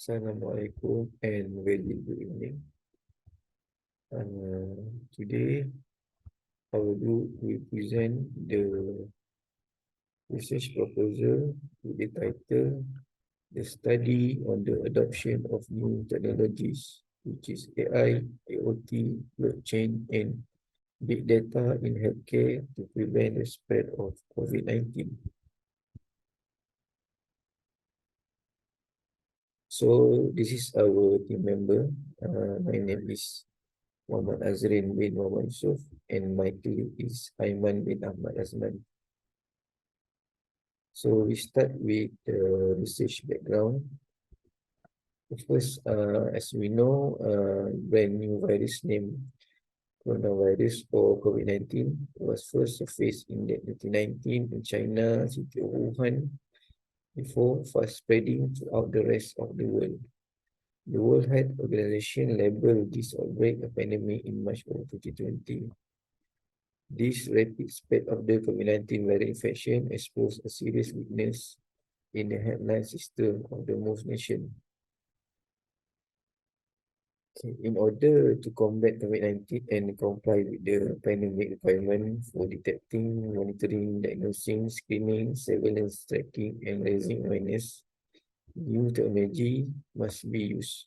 Assalamualaikum and very good evening. Today, our group will present the research proposal with the title The Study on the Adoption of New Technologies, which is AI, IoT, blockchain, and big data in healthcare to prevent the spread of COVID-19. So, this is our team member. My name is Muhammad Azreen bin Muhammad Yusuf, and my colleague is Aiman bin Ahmad Razman. So we start with the research background. First, as we know, brand new virus named coronavirus or COVID-19 was first surfaced in the 2019 in China, city of Wuhan, before fast spreading throughout the rest of the world. The World Health Organization labeled this outbreak a pandemic in March of 2020. This rapid spread of the COVID-19 viral infection exposed a serious weakness in the healthline system of the most nation. In order to combat COVID-19 and comply with the pandemic requirement for detecting, monitoring, diagnosing, screening, surveillance, tracking, and raising awareness, new technology must be used.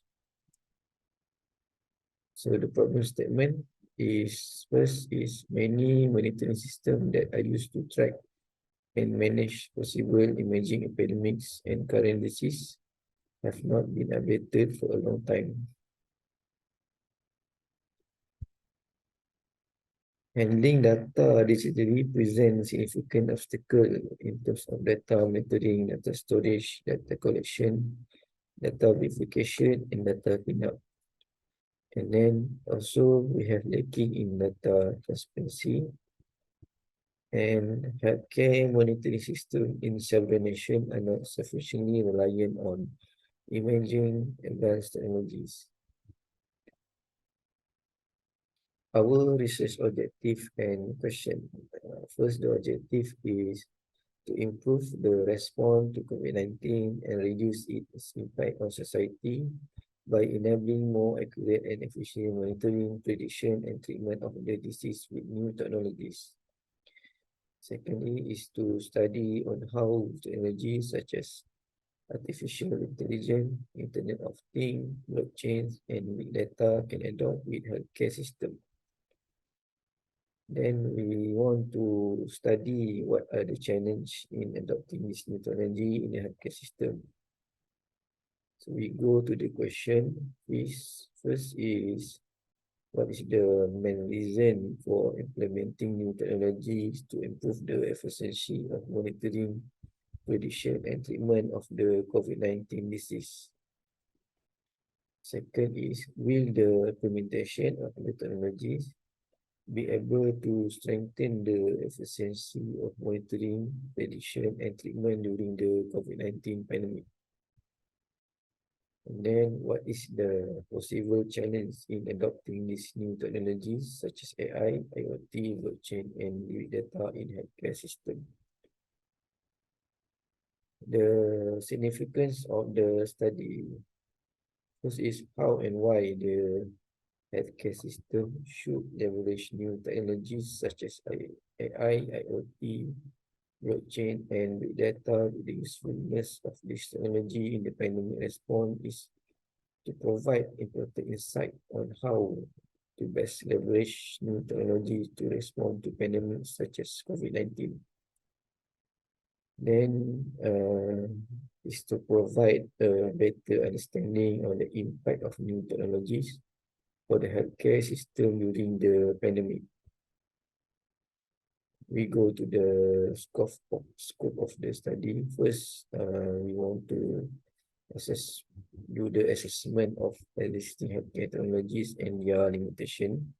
So the problem statement is first is many monitoring systems that are used to track and manage possible emerging epidemics and current disease have not been updated for a long time. Handling data digitally presents significant obstacle in terms of data monitoring, data storage, data collection, data verification, and data cleanup. And then also we have lacking in data transparency and healthcare monitoring system in several nations are not sufficiently reliant on emerging advanced technologies. Our research objective and question. First, the objective is to improve the response to COVID-19 and reduce its impact on society by enabling more accurate and efficient monitoring, prediction, and treatment of the disease with new technologies. Secondly, is to study on how technologies such as artificial intelligence, Internet of Things, blockchains, and big data can adopt with healthcare system. Then we want to study what are the challenges in adopting this new technology in the healthcare system. So we go to the question. First is, what is the main reason for implementing new technologies to improve the efficiency of monitoring, prediction, and treatment of the COVID-19 disease? Second is, will the implementation of the technologies be able to strengthen the efficiency of monitoring, prediction, and treatment during the COVID-19 pandemic? And then, what is the possible challenge in adopting these new technologies such as AI, IoT, blockchain, and big data in healthcare system? The significance of the study. First is how and why the healthcare system should leverage new technologies such as AI, IoT, blockchain, and big data. The usefulness of this technology in the pandemic response is to provide important insight on how to best leverage new technology to respond to pandemics such as COVID-19. Then is to provide a better understanding on the impact of new technologies for the healthcare system during the pandemic. We go to the scope of the study. First, we want to do the assessment of existing healthcare technologies and their limitation.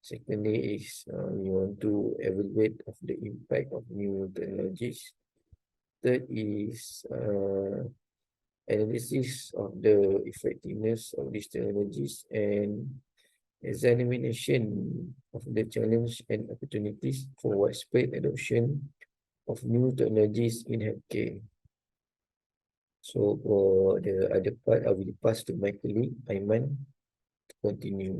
Secondly is we want to evaluate of the impact of new technologies. Third is analysis of the effectiveness of these technologies and examination of the challenge and opportunities for widespread adoption of new technologies in healthcare. So for the other part, I will pass to my colleague Aiman to continue.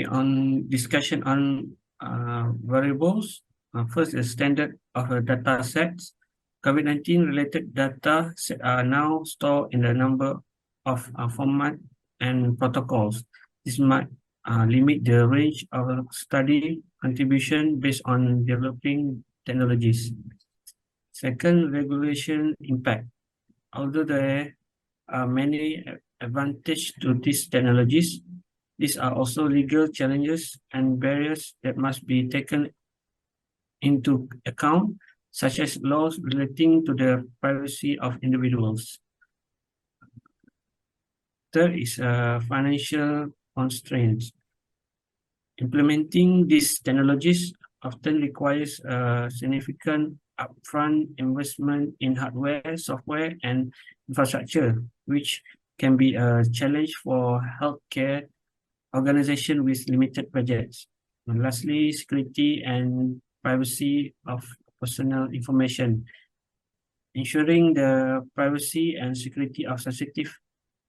On discussion on variables, first is standard of a data sets. COVID-19 related data set are now stored in a number of format and protocols. This might limit the range of study contribution based on developing technologies. Second, regulation impact. Although there are many advantages to these technologies, these are also legal challenges and barriers that must be taken into account, such as laws relating to the privacy of individuals. Third is financial constraints. Implementing these technologies often requires a significant upfront investment in hardware, software, and infrastructure, which can be a challenge for healthcare organizations with limited budgets. And lastly, security and privacy of personal information. Ensuring the privacy and security of sensitive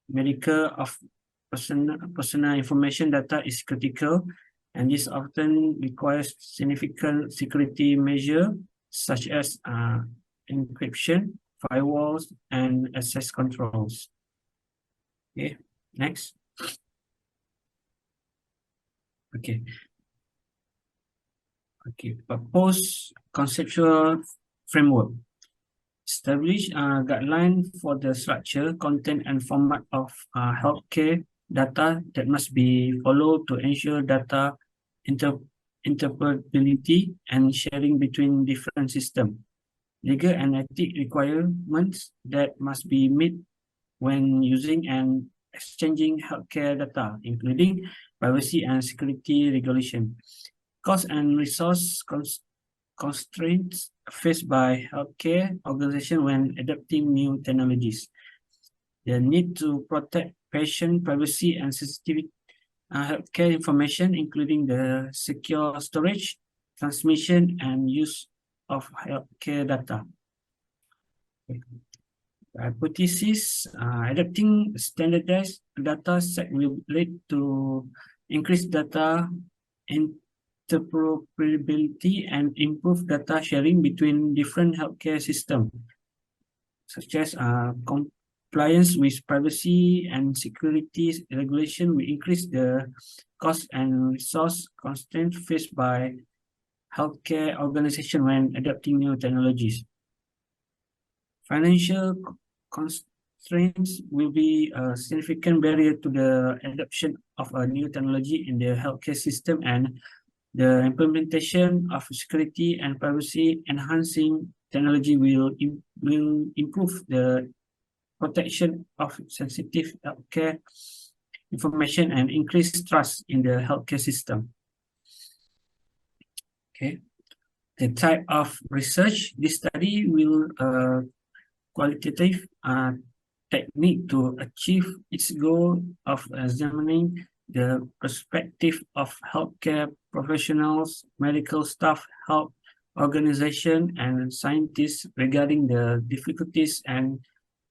medical of personal information data is critical, and this often requires significant security measures such as encryption, firewalls, and access controls. Okay, next. Okay. Okay, propose conceptual framework. Establish a guideline for the structure, content, and format of healthcare data that must be followed to ensure data interoperability and sharing between different systems. Legal and ethic requirements that must be met when using and exchanging healthcare data, including privacy and security regulation. Cost and resource constraints faced by healthcare organizations when adopting new technologies. The need to protect patient privacy and sensitive healthcare information, including the secure storage, transmission, and use of healthcare data. Hypothesis, adopting standardized data set will lead to increased data interoperability and improve data sharing between different healthcare systems, such as compliance with privacy and security regulation will increase the cost and resource constraints faced by healthcare organizations when adopting new technologies. Financial constraints will be a significant barrier to the adoption of a new technology in the healthcare system, and the implementation of security and privacy enhancing technology will improve the protection of sensitive healthcare information and increase trust in the healthcare system. Okay, the type of research. This study will qualitative technique to achieve its goal of examining the perspective of healthcare professionals, medical staff, health organizations, and scientists regarding the difficulties and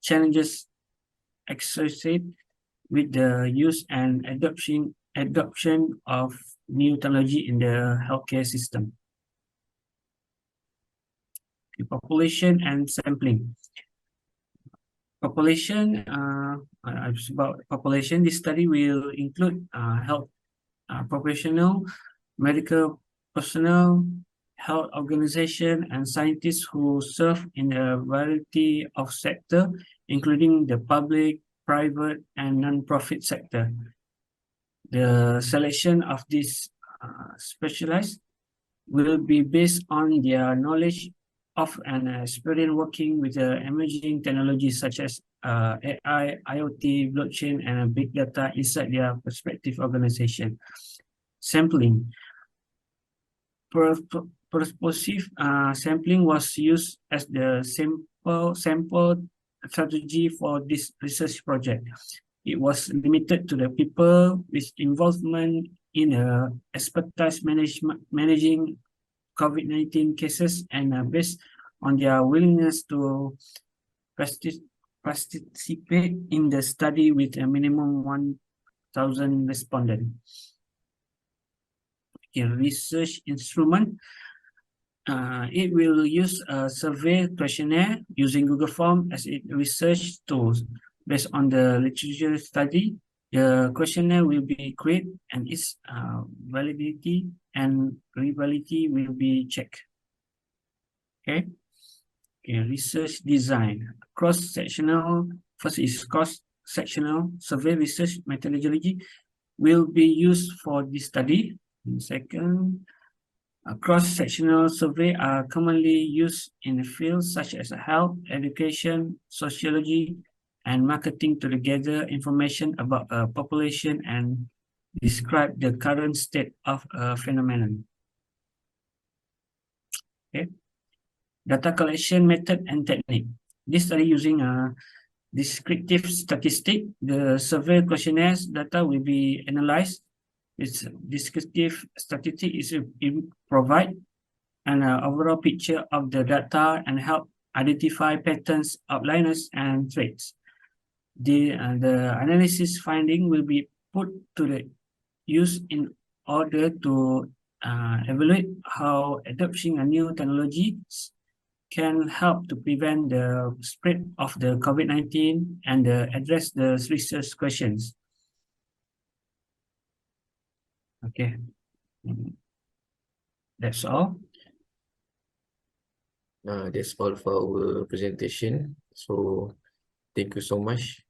challenges associated with the use and adoption of new technology in the healthcare system. Okay, population and sampling. Population, about population, this study will include health professional, medical personnel, health organization, and scientists who serve in a variety of sectors, including the public, private, and non-profit sector. The selection of these specialists will be based on their knowledge of and experience working with emerging technologies such as AI, IoT, blockchain, and big data inside their respective organization. Sampling. Purposive sampling was used as the sample strategy for this research project. It was limited to the people with involvement in expertise managing COVID-19 cases and based on their willingness to participate in the study with a minimum 1,000 respondents. In research instrument, it will use a survey questionnaire using Google Form as a research tool. Based on the literature study, the questionnaire will be created and its validity and reliability will be checked. Okay. Research design. Cross-sectional, first is cross-sectional survey research methodology will be used for this study. And second, cross-sectional survey are commonly used in fields such as health, education, sociology, and marketing to gather information about a population and describe the current state of a phenomenon. Okay. Data collection method and technique. This study using a descriptive statistic. The survey questionnaires data will be analyzed. Its descriptive statistic is provide an overall picture of the data and help identify patterns, outliers, and traits. The analysis finding will be put to the use in order to evaluate how adopting a new technology can help to prevent the spread of the COVID-19 and address the research questions. Okay, that's all. That's all for our presentation. So thank you so much.